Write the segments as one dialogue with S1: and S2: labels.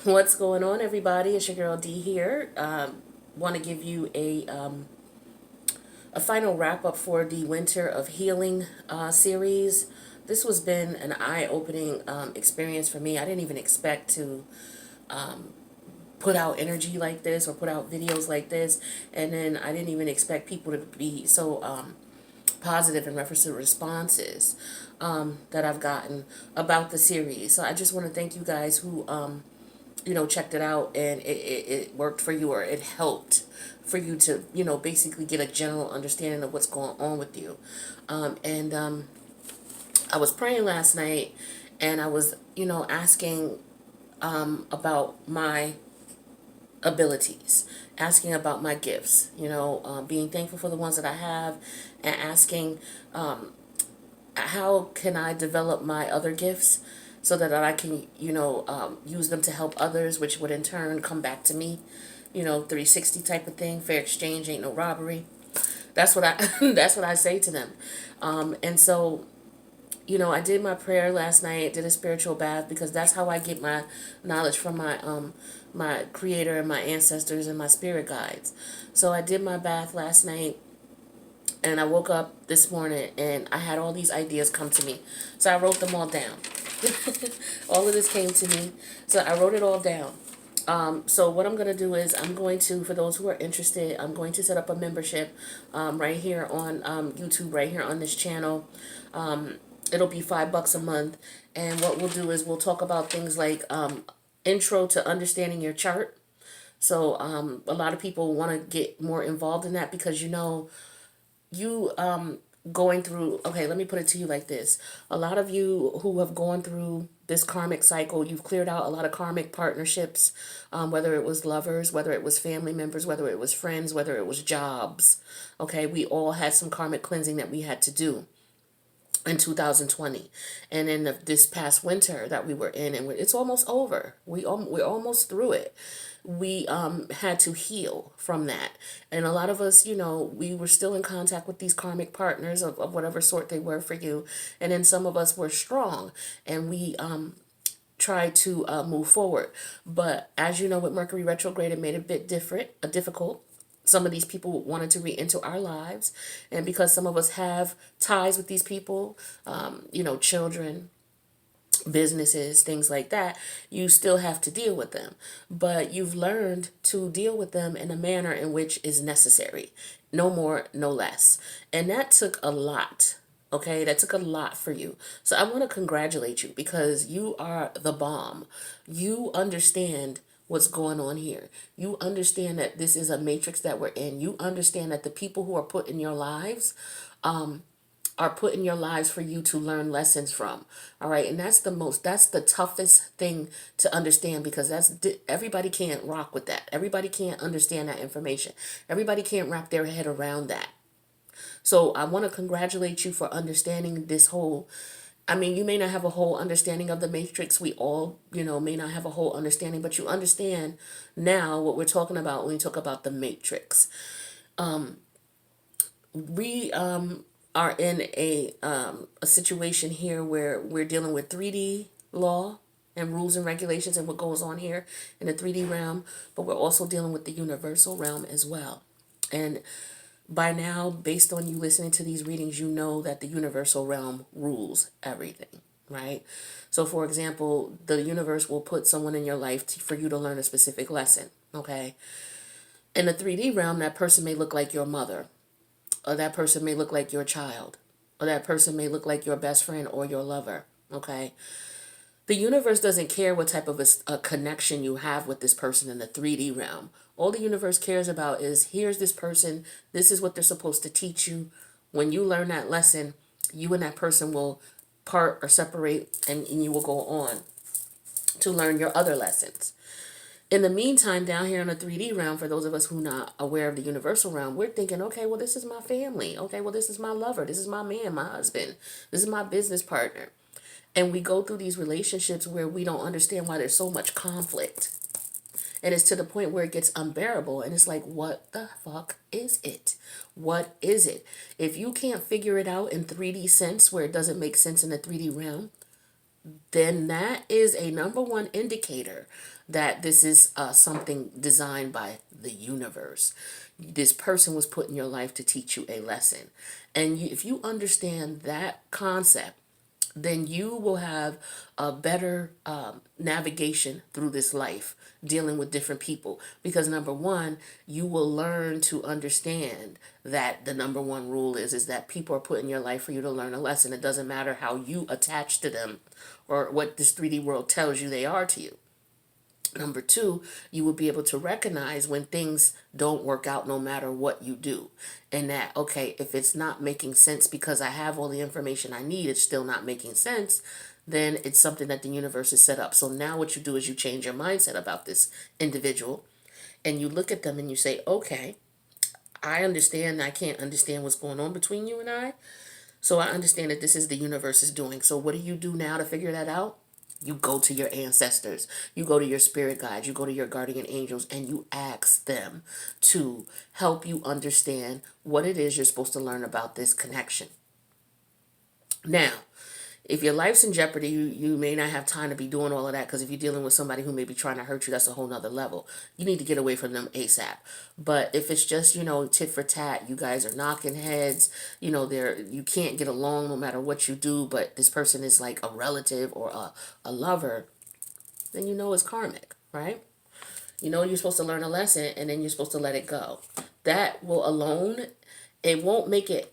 S1: What's going on, everybody? It's your girl D here. Want to give you a final wrap up for the Winter of Healing series. This was been an eye-opening experience for me. I didn't even expect to put out energy like this or put out videos like this, and then I didn't even expect people to be so positive in reference to responses that I've gotten about the series. So I just want to thank you guys who checked it out and it worked for you, or it helped for you to, basically get a general understanding of what's going on with you. And I was praying last night and I was, asking about my abilities, asking about my gifts, being thankful for the ones that I have, and asking how can I develop my other gifts so that I can, use them to help others, which would in turn come back to me, 360 type of thing. Fair exchange ain't no robbery. That's what I that's what I say to them. And so, I did my prayer last night, did a spiritual bath, because that's how I get my knowledge from my creator and my ancestors and my spirit guides. So I did my bath last night, and I woke up this morning and I had all these ideas come to me. So I wrote them all down. All of this came to me. So I wrote it all down. So what I'm going to do is I'm going to, for those who are interested, I'm going to set up a membership right here on YouTube, right here on this channel. It'll be $5 a month. And what we'll do is we'll talk about things like intro to understanding your chart. So a lot of people want to get more involved in that because, you going through, okay, let me put it to you like this. A lot of you who have gone through this karmic cycle, you've cleared out a lot of karmic partnerships, whether it was lovers, whether it was family members, whether it was friends, whether it was jobs. Okay, we all had some karmic cleansing that we had to do in 2020, and in this past winter that we were in, and it's almost over. We're almost through it. We had to heal from that, and a lot of us, we were still in contact with these karmic partners of whatever sort they were for you, and then some of us were strong, and we tried to move forward. But as you know, with Mercury retrograde, it made it a bit difficult. Some of these people wanted to re-enter our lives, and because some of us have ties with these people, children, businesses, things like that, you still have to deal with them. But you've learned to deal with them in a manner in which is necessary. No more, no less. And that took a lot. Okay, that took a lot for you. So I want to congratulate you because you are the bomb. You understand what's going on here. You understand that this is a matrix that we're in. You understand that the people who are put in your lives are put in your lives for you to learn lessons from. All right. And that's the toughest thing to understand, because everybody can't rock with that. Everybody can't understand that information. Everybody can't wrap their head around that. So I want to congratulate you for understanding this whole, I mean, you may not have a whole understanding of the matrix. We all, may not have a whole understanding, but you understand now what we're talking about when we talk about the matrix. We are in a situation here where we're dealing with 3D law and rules and regulations and what goes on here in the 3D realm, but we're also dealing with the universal realm as well. And by now, based on you listening to these readings, you know that the universal realm rules everything, right? So, for example, the universe will put someone in your life for you to learn a specific lesson, okay? In the 3D realm, that person may look like your mother, or that person may look like your child, or that person may look like your best friend or your lover, okay? The universe doesn't care what type of a connection you have with this person in the 3D realm. All the universe cares about is, here's this person, this is what they're supposed to teach you. When you learn that lesson, you and that person will part or separate, and you will go on to learn your other lessons. In the meantime, down here in the 3D realm, for those of us who are not aware of the universal realm, we're thinking, okay, well, this is my family. Okay, well, this is my lover. This is my man, my husband. This is my business partner. And we go through these relationships where we don't understand why there's so much conflict. And it's to the point where it gets unbearable. And it's like, what the fuck is it? What is it? If you can't figure it out in 3D sense, where it doesn't make sense in the 3D realm, then that is a number one indicator that this is something designed by the universe. This person was put in your life to teach you a lesson. And if you understand that concept, then you will have a better navigation through this life dealing with different people. Because number one, you will learn to understand that the number one rule is that people are put in your life for you to learn a lesson. It doesn't matter how you attach to them or what this 3D world tells you they are to you. Number two, you will be able to recognize when things don't work out no matter what you do. And that, okay, if it's not making sense because I have all the information I need, it's still not making sense, then it's something that the universe has set up. So now what you do is you change your mindset about this individual and you look at them and you say, okay, I understand I can't understand what's going on between you and I. So I understand that this is the universe is doing. So what do you do now to figure that out? You go to your ancestors, you go to your spirit guides, you go to your guardian angels, and you ask them to help you understand what it is you're supposed to learn about this connection. Now, if your life's in jeopardy, you may not have time to be doing all of that, because if you're dealing with somebody who may be trying to hurt you, that's a whole nother level. You need to get away from them ASAP. But if it's just, tit for tat, you guys are knocking heads, you can't get along no matter what you do, but this person is like a relative or a lover, then it's karmic, right? You're supposed to learn a lesson and then you're supposed to let it go. That will alone, it won't make it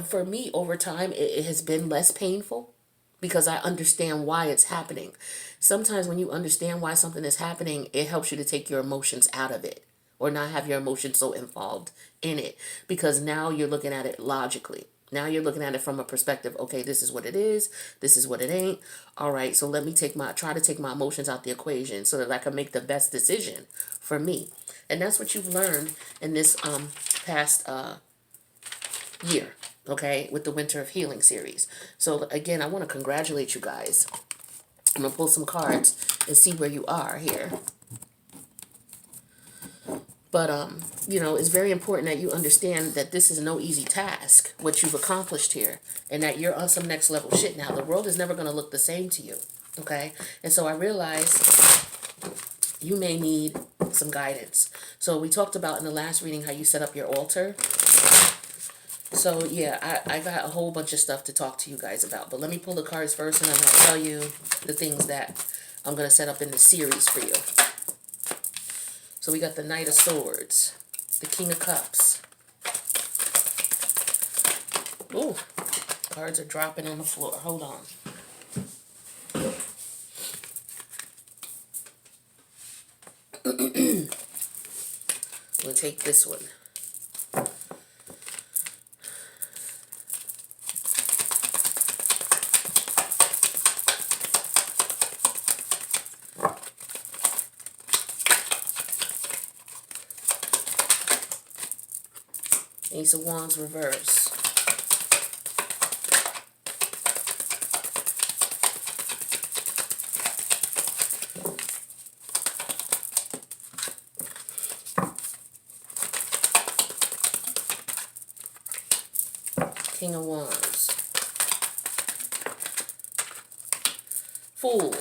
S1: for me over time, it has been less painful because I understand why it's happening. Sometimes when you understand why something is happening, it helps you to take your emotions out of it or not have your emotions so involved in it, because now you're looking at it logically. Now you're looking at it from a perspective, okay, this is what it is, this is what it ain't. All right, so let me try to take my emotions out the equation so that I can make the best decision for me. And that's what you've learned in this past year, okay, with the Winter of Healing series. So again, I want to congratulate you guys. I'm going to pull some cards and see where you are here. But, it's very important that you understand that this is no easy task, what you've accomplished here, and that you're on some next level shit now. The world is never going to look the same to you, okay? And so I realize you may need some guidance. So we talked about in the last reading how you set up your altar. So, yeah, I got a whole bunch of stuff to talk to you guys about. But let me pull the cards first, and then I'll tell you the things that I'm going to set up in the series for you. So we got the Knight of Swords, the King of Cups. Ooh, cards are dropping on the floor. Hold on. We'll take this one. Ace of Wands reverse. King of Wands. Fool.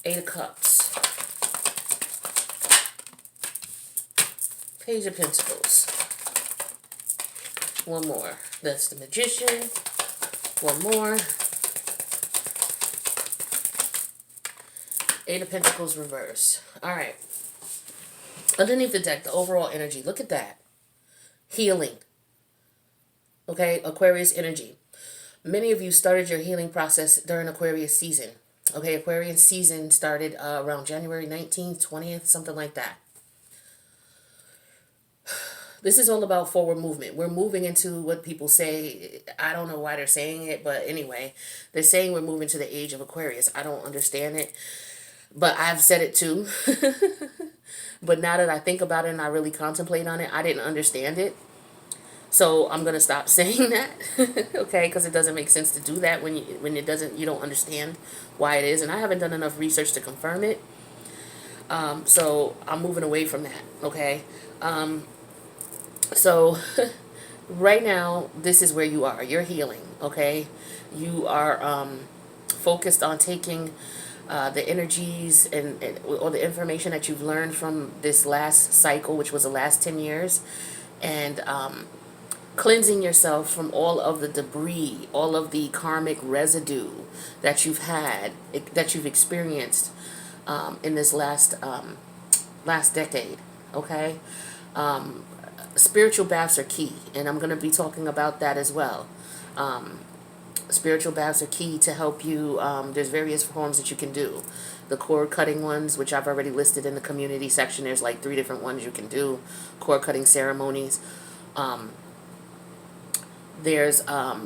S1: Eight of Cups. Page of Pentacles. One more. That's the Magician. One more. Eight of Pentacles reverse. Alright. Underneath the deck, the overall energy. Look at that. Healing. Okay, Aquarius energy. Many of you started your healing process during Aquarius season. Okay, Aquarius season started around January 19th, 20th, something like that. This is all about forward movement. We're moving into what people say. I don't know why they're saying it, but anyway, they're saying we're moving to the age of Aquarius. I don't understand it, but I've said it too. But now that I think about it and I really contemplate on it, I didn't understand it. So I'm going to stop saying that, okay, because it doesn't make sense to do that when you don't understand why it is. And I haven't done enough research to confirm it. So I'm moving away from that, okay? So right now, this is where you are. You're healing, okay? You are focused on taking the energies and or the information that you've learned from this last cycle, which was the last 10 years, and cleansing yourself from all of the debris, all of the karmic residue that you've had, that you've experienced in this last decade, okay? Spiritual baths are key, and I'm going to be talking about that as well. Spiritual baths are key to help you. There's various forms that you can do. The cord cutting ones, which I've already listed in the community section, there's like 3 different ones you can do. Cord cutting ceremonies. There's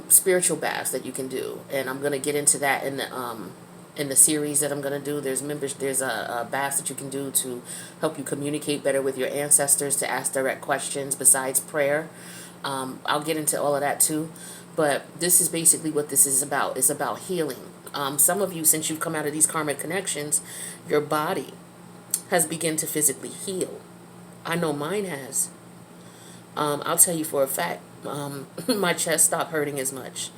S1: spiritual baths that you can do, and I'm going to get into that in the series that I'm going to do. There's a baths that you can do to help you communicate better with your ancestors, to ask direct questions besides prayer. I'll get into all of that too, but this is basically what this is about. It's about healing. Some of you, since you've come out of these karmic connections, your body has begun to physically heal. I know mine has. I'll tell you for a fact, my chest stopped hurting as much.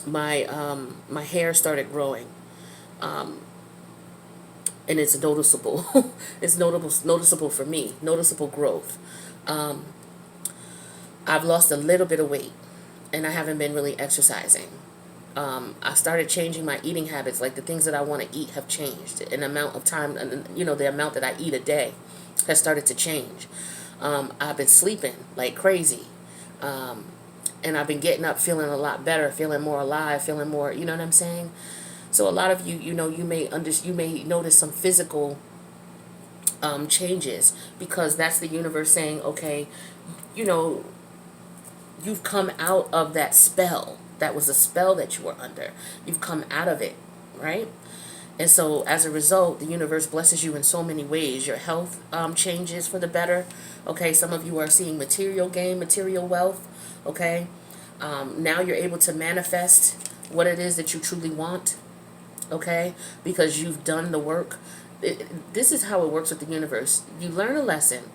S1: My hair started growing, and it's noticeable. It's noticeable for me. Noticeable growth. I've lost a little bit of weight, and I haven't been really exercising. I started changing my eating habits. Like, the things that I want to eat have changed. An amount of time, and the amount that I eat a day has started to change. I've been sleeping like crazy. And I've been getting up feeling a lot better, feeling more alive, feeling more, you know what I'm saying? So a lot of you, you may notice some physical changes, because that's the universe saying, okay, you know, you've come out of that spell. That was a spell that you were under. You've come out of it, right? And so as a result, the universe blesses you in so many ways. Your health changes for the better. Okay, some of you are seeing material gain, material wealth. Okay, now you're able to manifest what it is that you truly want. Okay, because you've done the work. This is how it works with the universe. You learn a lesson.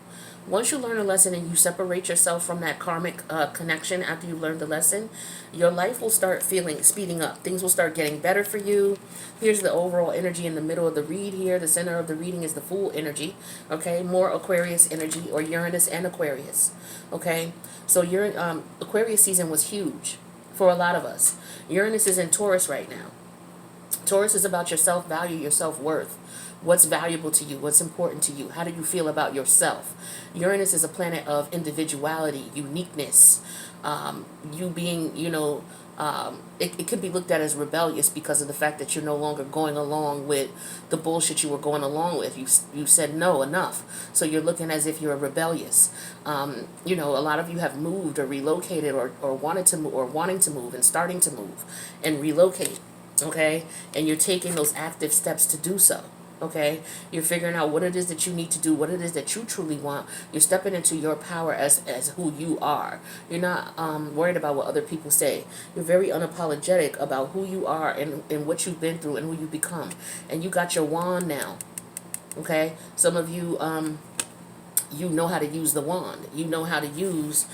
S1: Once you learn a lesson and you separate yourself from that karmic connection after you learn the lesson, your life will start speeding up. Things will start getting better for you. Here's the overall energy in the middle of the read here. The center of the reading is the Fool energy. Okay, more Aquarius energy, or Uranus and Aquarius. Okay, so Aquarius season was huge for a lot of us. Uranus is in Taurus right now. Taurus is about your self-value, your self-worth. What's valuable to you? What's important to you? How do you feel about yourself? Uranus is a planet of individuality, uniqueness. You being, it could be looked at as rebellious because of the fact that you're no longer going along with the bullshit you were going along with. You said no, enough. So you're looking as if you're rebellious. A lot of you have moved or relocated or wanted to move, or wanting to move and starting to move and relocate. Okay, and you're taking those active steps to do so. Okay, you're figuring out what it is that you need to do, what it is that you truly want. You're stepping into your power as who you are. You're not worried about what other people say. You're very unapologetic about who you are and what you've been through and who you become. And you got your wand now. Okay, some of you you know how to use the wand. You know how to use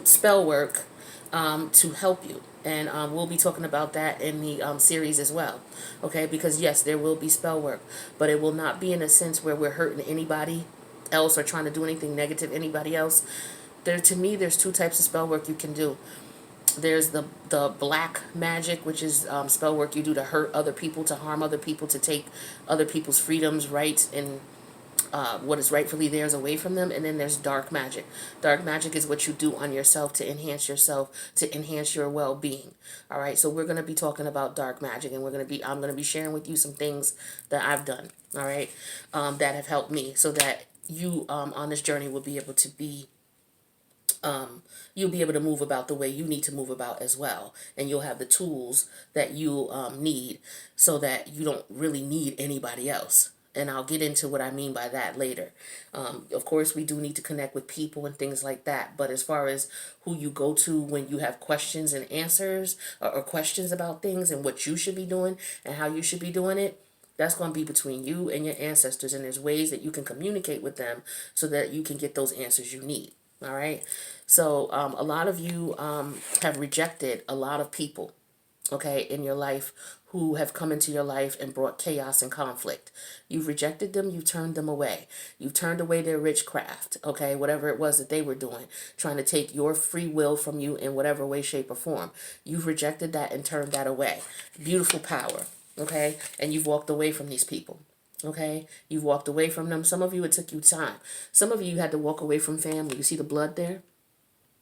S1: spell work to help you. And we'll be talking about that in the series as well. Okay, because yes, there will be spell work, but it will not be in a sense where we're hurting anybody else or trying to do anything negative to anybody else. To me, there's 2 types of spell work you can do. There's the black magic, which is spell work you do to hurt other people, to harm other people, to take other people's freedoms, rights, and what is rightfully theirs away from them. And then there's dark magic. Dark magic is what you do on yourself to enhance yourself, to enhance your well-being. All right, so we're going to be talking about dark magic, and I'm going to be sharing with you some things that I've done, all right, that have helped me, so that you on this journey will be able to you'll be able to move about the way you need to move about as well. And you'll have the tools that you need, so that you don't really need anybody else. And I'll get into what I mean by that later. Of course, we do need to connect with people and things like that. But as far as who you go to when you have questions and answers, or questions about things and what you should be doing and how you should be doing it, that's going to be between you and your ancestors. And there's ways that you can communicate with them so that you can get those answers you need. All right. So a lot of you have rejected a lot of people, okay, in your life who have come into your life and brought chaos and conflict. You've rejected them, you've turned them away. You've turned away their witchcraft, okay, whatever it was that they were doing, trying to take your free will from you in whatever way, shape, or form. You've rejected that and turned that away. Beautiful power, okay, and you've walked away from these people. Okay, you've walked away from them. Some of you, it took you time. Some of you had to walk away from family. You see the blood there?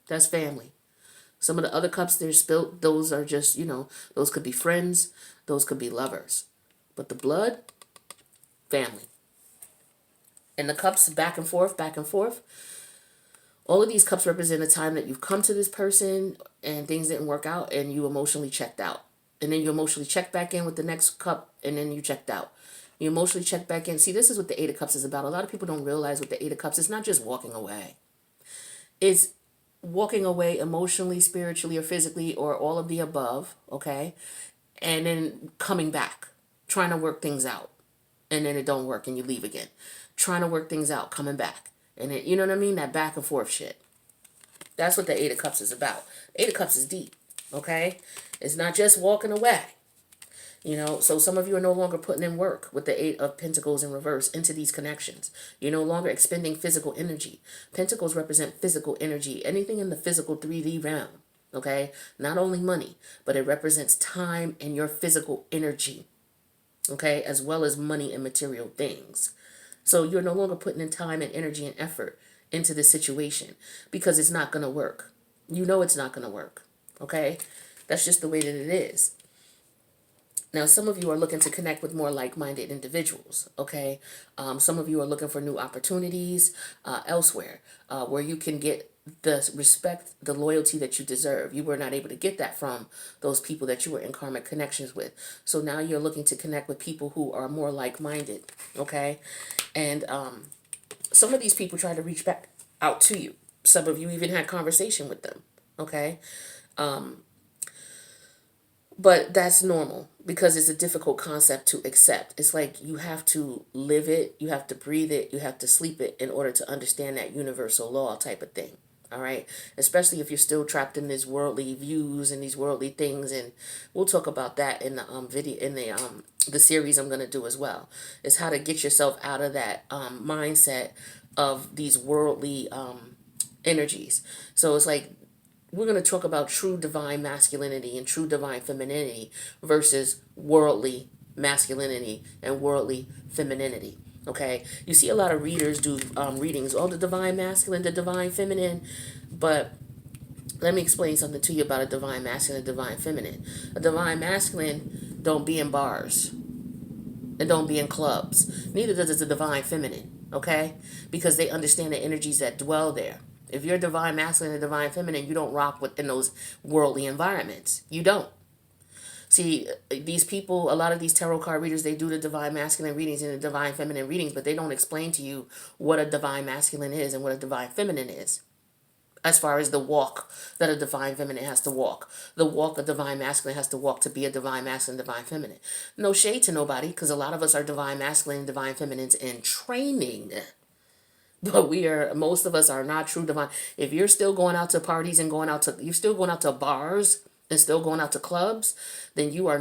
S1: That's family. Some of the other cups that are spilt, those are just, those could be friends, those could be lovers. But the blood, family. And the cups back and forth. All of these cups represent a time that you've come to this person and things didn't work out and you emotionally checked out. And then you emotionally check back in with the next cup and then you checked out. You emotionally check back in. See, this is what the Eight of Cups is about. A lot of people don't realize what the Eight of Cups is. Not just walking away. It's walking away emotionally, spiritually, or physically, or all of the above, okay? And then coming back, trying to work things out. And then it don't work and you leave again. Trying to work things out, coming back. And it, you know what I mean? That back and forth shit. That's what the Eight of Cups is about. Eight of Cups is deep, okay? It's not just walking away. So some of you are no longer putting in work with the Eight of Pentacles in reverse into these connections. You're no longer expending physical energy. Pentacles represent physical energy, anything in the physical 3D realm, okay? Not only money, but it represents time and your physical energy, okay? As well as money and material things. So you're no longer putting in time and energy and effort into this situation because it's not going to work. You know it's not going to work, okay? That's just the way that it is. Now, some of you are looking to connect with more like-minded individuals, okay? Some of you are looking for new opportunities elsewhere where you can get the respect, the loyalty that you deserve. You were not able to get that from those people that you were in karmic connections with. So now you're looking to connect with people who are more like-minded, okay? And some of these people try to reach back out to you. Some of you even had conversation with them, okay? But that's normal because it's a difficult concept to accept. It's like you have to live it, you have to breathe it, you have to sleep it in order to understand that universal law type of thing. All right, especially if you're still trapped in these worldly views and these worldly things, and we'll talk about that in the video in the series I'm going to do as well. Is how to get yourself out of that mindset of these worldly energies. So it's like we're going to talk about true divine masculinity and true divine femininity versus worldly masculinity and worldly femininity. Okay, you see a lot of readers do readings, the divine masculine, the divine feminine, but let me explain something to you about a divine masculine and divine feminine. A divine masculine don't be in bars and don't be in clubs. Neither does a divine feminine, okay? Because they understand the energies that dwell there. If you're divine masculine and divine feminine, you don't rock within those worldly environments. You don't. See, these people, a lot of these tarot card readers, they do the divine masculine readings and the divine feminine readings, but they don't explain to you what a divine masculine is and what a divine feminine is. As far as the walk that a divine feminine has to walk. The walk a divine masculine has to walk to be a divine masculine, divine feminine. No shade to nobody, because a lot of us are divine masculine and divine feminines in training. But most of us are not true divine. If you're still going out to parties and you're still going out to bars and still going out to clubs, then you are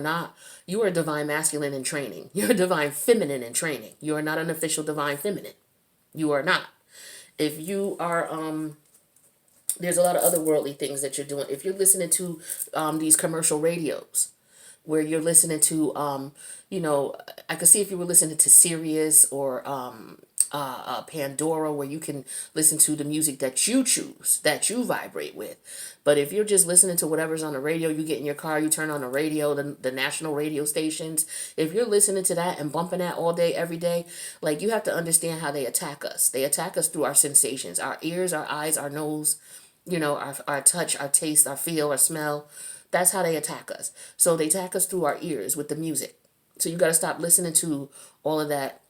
S1: divine masculine in training. You're a divine feminine in training. You are not an official divine feminine. You are not. If you are, there's a lot of other worldly things that you're doing. If you're listening to these commercial radios, where you're listening to, I could see if you were listening to Sirius or Pandora, where you can listen to the music that you choose, that you vibrate with. But if you're just listening to whatever's on the radio, you get in your car, you turn on the radio, the national radio stations. If you're listening to that and bumping that all day, every day, like, you have to understand how they attack us. They attack us through our sensations, our ears, our eyes, our nose, our touch, our taste, our feel, our smell. That's how they attack us. So they attack us through our ears with the music. So you got to stop listening to all of that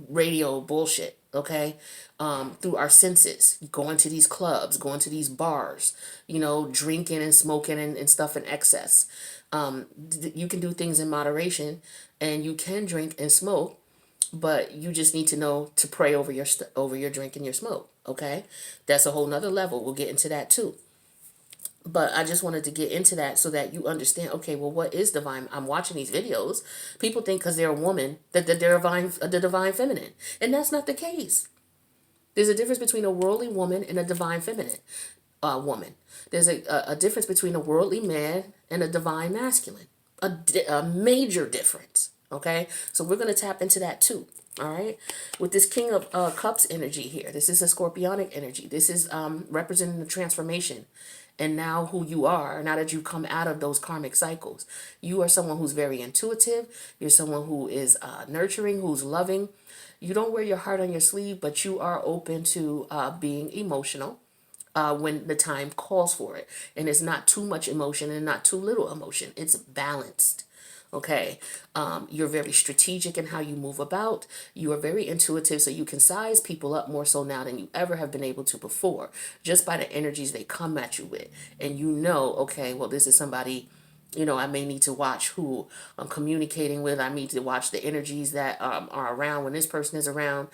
S1: radio bullshit, okay? Through our senses, going to these clubs, going to these bars, drinking and smoking and stuff in excess. You can do things in moderation, and you can drink and smoke but you just need to know to pray over your drink and your smoke. Okay, that's a whole nother level. We'll get into that too. But I just wanted to get into that so that you understand, okay, well, what is divine? I'm watching these videos. People think because they're a woman that they're the divine feminine. And that's not the case. There's a difference between a worldly woman and a divine feminine woman. There's a difference between a worldly man and a divine masculine. A major difference. Okay? So we're going to tap into that too. All right, with this King of Cups energy here, this is a scorpionic energy. This is representing the transformation and now who you are, now that you come out of those karmic cycles. You are someone who's very intuitive. You're someone who is nurturing, who's loving. You don't wear your heart on your sleeve, but you are open to being emotional when the time calls for it. And it's not too much emotion and not too little emotion. It's balanced. Okay, you're very strategic in how you move about. You are very intuitive, so you can size people up more so now than you ever have been able to before, just by the energies they come at you with. And you know, okay, well, this is somebody, I may need to watch who I'm communicating with. I need to watch the energies that are around when this person is around.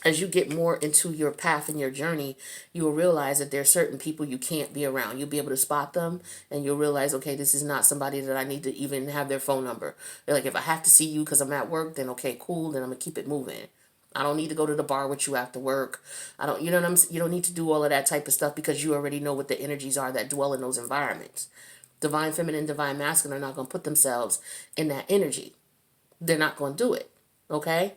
S1: As you get more into your path and your journey, you'll realize that there are certain people you can't be around. You'll be able to spot them, and you'll realize, okay, this is not somebody that I need to even have their phone number. They're like, if I have to see you because I'm at work, then okay, cool, then I'm going to keep it moving. I don't need to go to the bar with you after work. I don't, you don't need to do all of that type of stuff because you already know what the energies are that dwell in those environments. Divine feminine, divine masculine are not going to put themselves in that energy. They're not going to do it. Okay?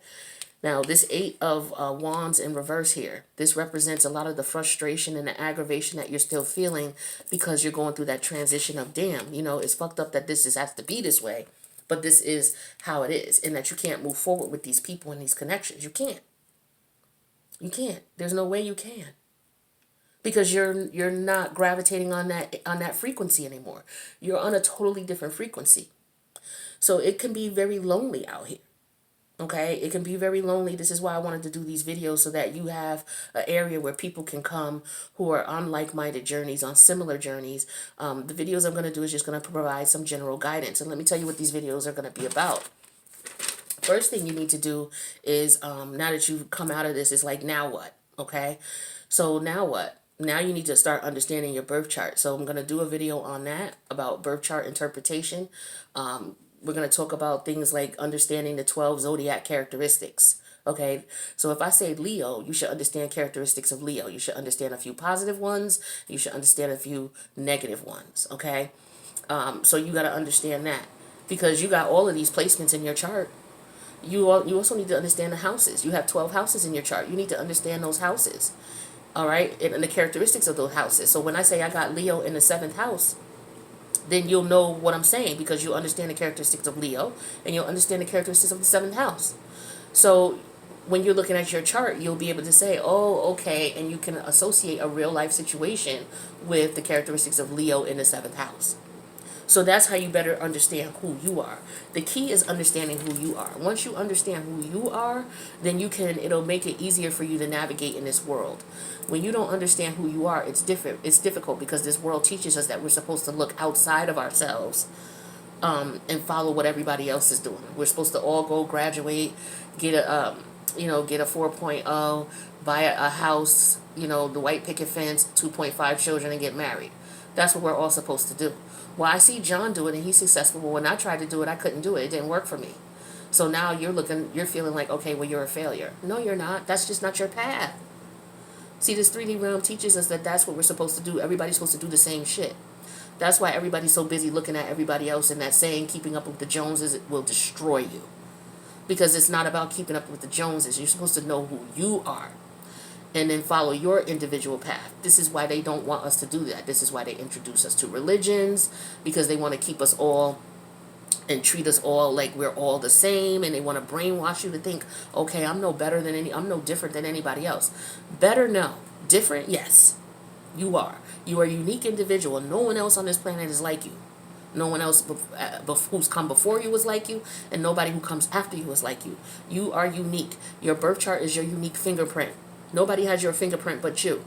S1: Now, this Eight of Wands in reverse here, this represents a lot of the frustration and the aggravation that you're still feeling because you're going through that transition of, damn, it's fucked up that this has to be this way, but this is how it is, and that you can't move forward with these people and these connections. You can't. You can't. There's no way you can. Because you're not gravitating on that frequency anymore. You're on a totally different frequency. So it can be very lonely out here. Okay, it can be very lonely. This is why I wanted to do these videos, so that you have an area where people can come who are on like-minded journeys, on similar journeys. The videos I'm going to do is just going to provide some general guidance. And let me tell you what these videos are going to be about. First thing you need to do is, now that you've come out of this, is like, now what? Okay, so now what? Now you need to start understanding your birth chart. So I'm going to do a video on that, about birth chart interpretation. We're going to talk about things like understanding the 12 zodiac characteristics. Okay, so if I say Leo, you should understand characteristics of Leo. You should understand a few positive ones. You should understand a few negative ones. Okay, so you got to understand that, because you got all of these placements in your chart. You also need to understand the houses. You have 12 houses in your chart. You need to understand those houses. All right, and the characteristics of those houses. So when I say I got Leo in the 7th house, then you'll know what I'm saying, because you'll understand the characteristics of Leo and you'll understand the characteristics of the 7th house. So when you're looking at your chart, you'll be able to say, oh, okay, and you can associate a real life situation with the characteristics of Leo in the 7th house. So that's how you better understand who you are. The key is understanding who you are. Once you understand who you are, then it'll make it easier for you to navigate in this world. When you don't understand who you are, it's different. It's difficult, because this world teaches us that we're supposed to look outside of ourselves and follow what everybody else is doing. We're supposed to all go graduate, get a 4.0, buy a house, the white picket fence, 2.5 children, and get married. That's what we're all supposed to do. Well, I see John do it and he's successful, but when I tried to do it, I couldn't do it. It didn't work for me. So now you're feeling like, okay, well, you're a failure. No, you're not. That's just not your path. See, this 3D realm teaches us that that's what we're supposed to do. Everybody's supposed to do the same shit. That's why everybody's so busy looking at everybody else, and that saying, keeping up with the Joneses, will destroy you. Because it's not about keeping up with the Joneses. You're supposed to know who you are and then follow your individual path. This is why they don't want us to do that. This is why they introduce us to religions, because they want to keep us all and treat us all like we're all the same, and they want to brainwash you to think, okay, I'm no different than anybody else. Better, no. Different, yes. You are. You are a unique individual. No one else on this planet is like you. No one else who's come before you is like you, and nobody who comes after you is like you. You are unique. Your birth chart is your unique fingerprint. Nobody has your fingerprint but you.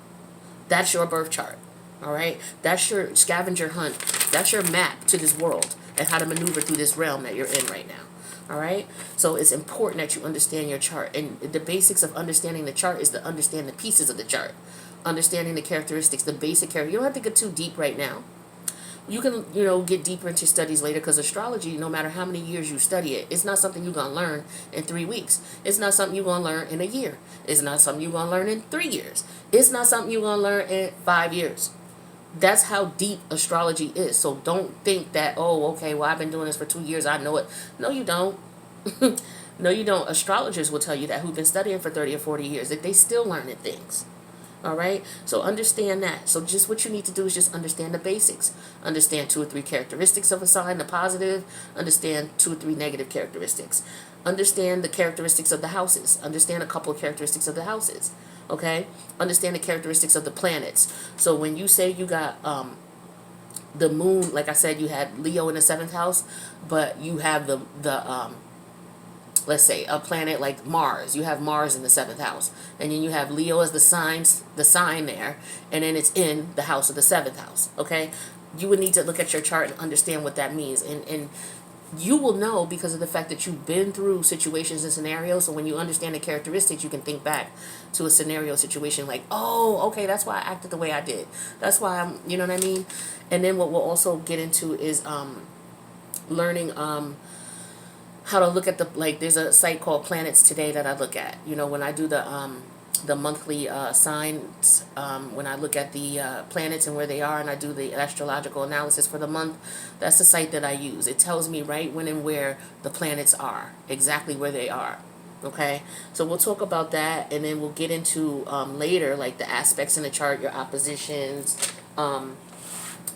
S1: That's your birth chart. All right? That's your scavenger hunt. That's your map to this world and how to maneuver through this realm that you're in right now. All right. So it's important that you understand your chart. And the basics of understanding the chart is to understand the pieces of the chart, understanding the characteristics, the basic character. You don't have to get too deep right now. You can, get deeper into studies later, because astrology, no matter how many years you study it, it's not something you're going to learn in 3 weeks. It's not something you're going to learn in a year. It's not something you're going to learn in 3 years. It's not something you're going to learn in 5 years. That's how deep astrology is. So don't think that, oh, okay, well, I've been doing this for 2 years, I know it. No, you don't. No, you don't. Astrologers will tell you that, who've been studying for 30 or 40 years, that they still learning things. All right. So understand that. So just what you need to do is just understand the basics. Understand 2 or 3 characteristics of a sign, the positive. Understand 2 or 3 negative characteristics. Understand the characteristics of the houses. Understand a couple of characteristics of the houses. Okay. Understand the characteristics of the planets. So when you say you got the moon, like I said, you had Leo in the 7th house, but you have the let's say a planet like Mars. You have Mars in the 7th house, and then you have Leo as the sign there, and then it's in the house of the 7th house. Okay, you would need to look at your chart and understand what that means, and you will know because of the fact that you've been through situations and scenarios. So when you understand the characteristics, you can think back to a scenario situation like, oh, okay, that's why I acted the way I did. That's why I'm, you know what I mean? And then what we'll also get into is learning how to look at like there's a site called Planets Today that I look at. When I do the monthly signs, when I look at the planets and where they are, and I do the astrological analysis for the month, that's the site that I use. It tells me right when and where the planets are, exactly where they are. Okay, so we'll talk about that, and then we'll get into later, like the aspects in the chart, your oppositions,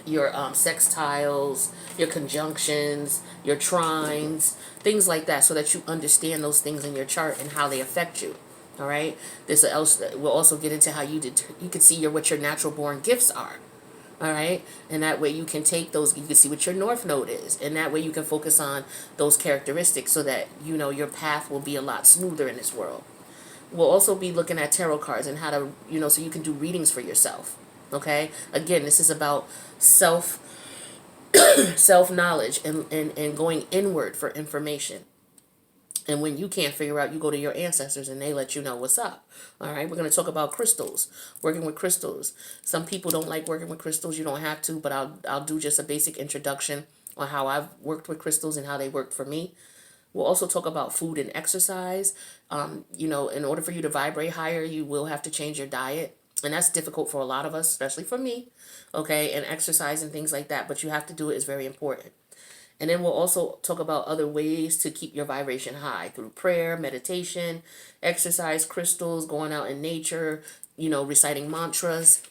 S1: your sextiles, your conjunctions, your trines, things like that, so that you understand those things in your chart and how they affect you. All right. This will also get into how you can see what your natural born gifts are. All right, and that way you can take those. You can see what your north node is, and that way you can focus on those characteristics, so that your path will be a lot smoother in this world. We'll also be looking at tarot cards and how to, so you can do readings for yourself. Okay. Again, this is about self knowledge and going inward for information. And when you can't figure out, you go to your ancestors and they let you know what's up. All right, we're going to talk about crystals, working with crystals. Some people don't like working with crystals. You don't have to, but I'll do just a basic introduction on how I've worked with crystals and how they worked for me. We'll also talk about food and exercise. In order for you to vibrate higher, you will have to change your diet. And that's difficult for a lot of us, especially for me. Okay, and exercise and things like that. But you have to do it. It's very important. And then we'll also talk about other ways to keep your vibration high through prayer, meditation, exercise, crystals, going out in nature, reciting mantras.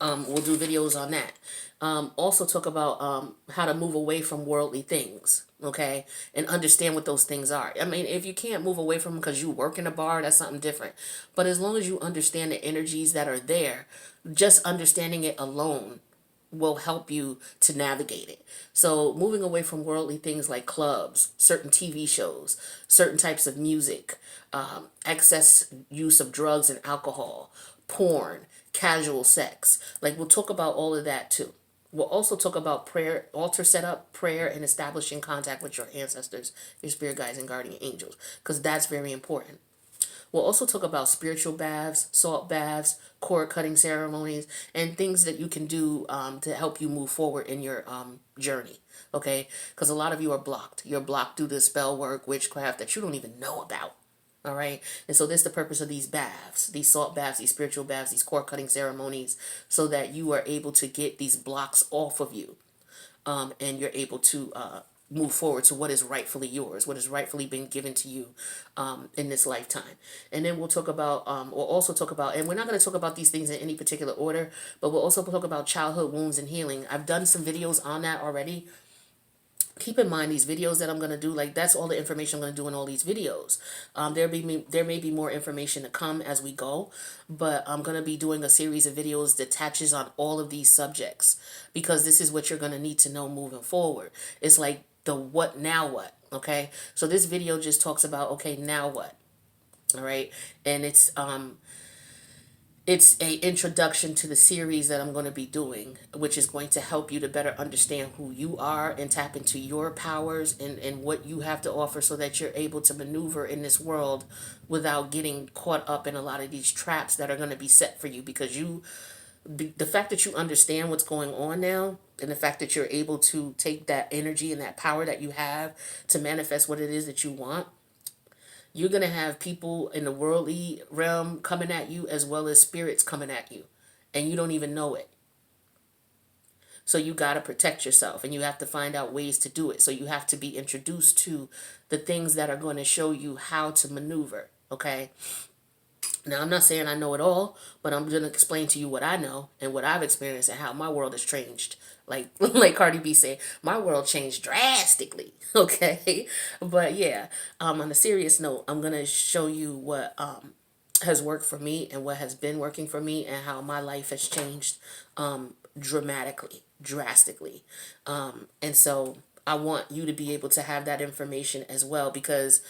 S1: We'll do videos on that. Also talk about how to move away from worldly things, okay, and understand what those things are. I mean, if you can't move away from them because you work in a bar, that's something different. But as long as you understand the energies that are there, just understanding it alone will help you to navigate it. So moving away from worldly things like clubs, certain TV shows, certain types of music, excess use of drugs and alcohol, porn, casual sex. Like, we'll talk about all of that too. We'll also talk about prayer, altar setup, prayer, and establishing contact with your ancestors, your spirit guides, and guardian angels, because that's very important. We'll also talk about spiritual baths, salt baths, cord cutting ceremonies, and things that you can do to help you move forward in your journey. Okay? Because a lot of you are blocked. You're blocked due to spell work, witchcraft that you don't even know about. All right? And so this is the purpose of these baths, these salt baths, these spiritual baths, these cord cutting ceremonies, so that you are able to get these blocks off of you. And you're able to move forward to what is rightfully yours, what has rightfully been given to you in this lifetime. And then we'll talk about, we'll also talk about, and we're not going to talk about these things in any particular order, but we'll also talk about childhood wounds and healing. I've done some videos on that already. Keep in mind, these videos that I'm going to do, like, that's all the information I'm going to do in all these videos. There may be more information to come as we go, but I'm going to be doing a series of videos that touches on all of these subjects, because this is what you're going to need to know moving forward. It's like the what, now what, okay? So this video just talks about, okay, now what, all right? And It's a introduction to the series that I'm going to be doing, which is going to help you to better understand who you are and tap into your powers and what you have to offer so that you're able to maneuver in this world without getting caught up in a lot of these traps that are going to be set for you, because the fact that you understand what's going on now, and the fact that you're able to take that energy and that power that you have to manifest what it is that you want, you're going to have people in the worldly realm coming at you as well as spirits coming at you, and you don't even know it. So you got to protect yourself, and you have to find out ways to do it. So you have to be introduced to the things that are going to show you how to maneuver. Okay. Now, I'm not saying I know it all, but I'm going to explain to you what I know and what I've experienced and how my world has changed. Like Cardi B said, my world changed drastically. Okay. But yeah, on a serious note, I'm going to show you what has worked for me and what has been working for me and how my life has changed drastically. And so I want you to be able to have that information as well, because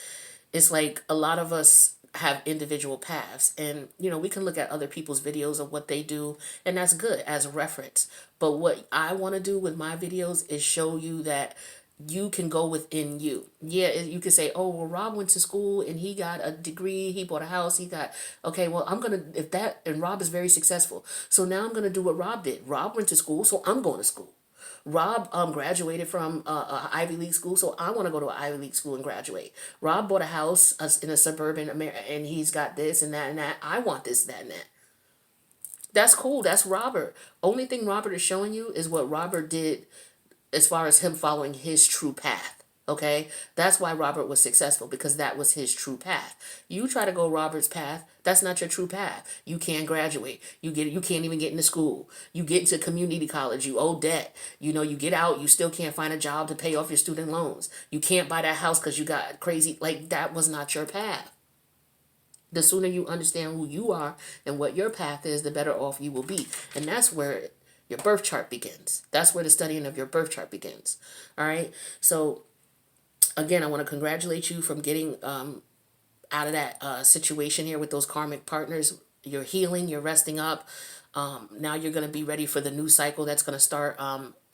S1: it's like a lot of us have individual paths, and we can look at other people's videos of what they do, and that's good as a reference. But what I want to do with my videos is show you that you can go within you. Yeah, you can say, oh, well, Rob went to school and he got a degree, he bought a house, he got, okay, well, I'm gonna, if that, and Rob is very successful, so now I'm gonna do what Rob did. Rob went to school, so I'm going to school. Rob graduated from a Ivy League school, so I want to go to an Ivy League school and graduate. Rob bought a house in a suburban America, and he's got this and that and that. I want this, that, and that. That's cool. That's Robert. Only thing Robert is showing you is what Robert did as far as him following his true path. Okay, that's why Robert was successful, because that was his true path. You try to go Robert's path, that's not your true path. You can't graduate. You can't even get into school. You get into community college, you owe debt. You get out, you still can't find a job to pay off your student loans. You can't buy that house because you got crazy. Like, that was not your path. The sooner you understand who you are and what your path is, the better off you will be. And that's where your birth chart begins. That's where the studying of your birth chart begins. All right. So again, I want to congratulate you from getting out of that situation here with those karmic partners. You're healing, you're resting up. Now you're going to be ready for the new cycle that's going to start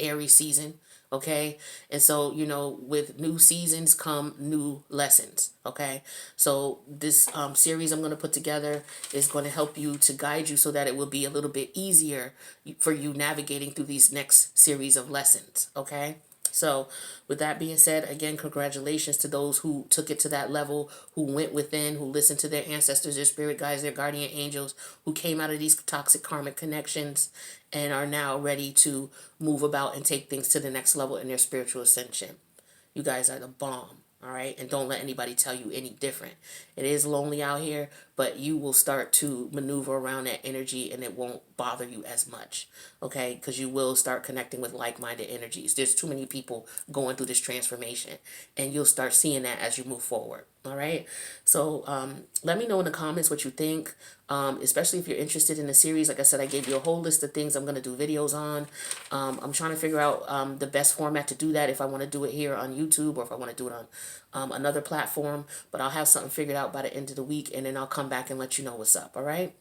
S1: Aries season. Okay. And so, with new seasons come new lessons. Okay. So this series I'm going to put together is going to help you, to guide you so that it will be a little bit easier for you navigating through these next series of lessons. Okay. So with that being said, again, congratulations to those who took it to that level, who went within, who listened to their ancestors, their spirit guides, their guardian angels, who came out of these toxic karmic connections and are now ready to move about and take things to the next level in their spiritual ascension. You guys are the bomb. All right. And don't let anybody tell you any different. It is lonely out here, but you will start to maneuver around that energy and it won't bother you as much. Okay. Because you will start connecting with like-minded energies. There's too many people going through this transformation, and you'll start seeing that as you move forward. All right. So let me know in the comments what you think, especially if you're interested in the series. Like I said, I gave you a whole list of things I'm going to do videos on. I'm trying to figure out the best format to do that, if I want to do it here on YouTube or if I want to do it on another platform. But I'll have something figured out by the end of the week, and then I'll come back and let you know what's up. All right.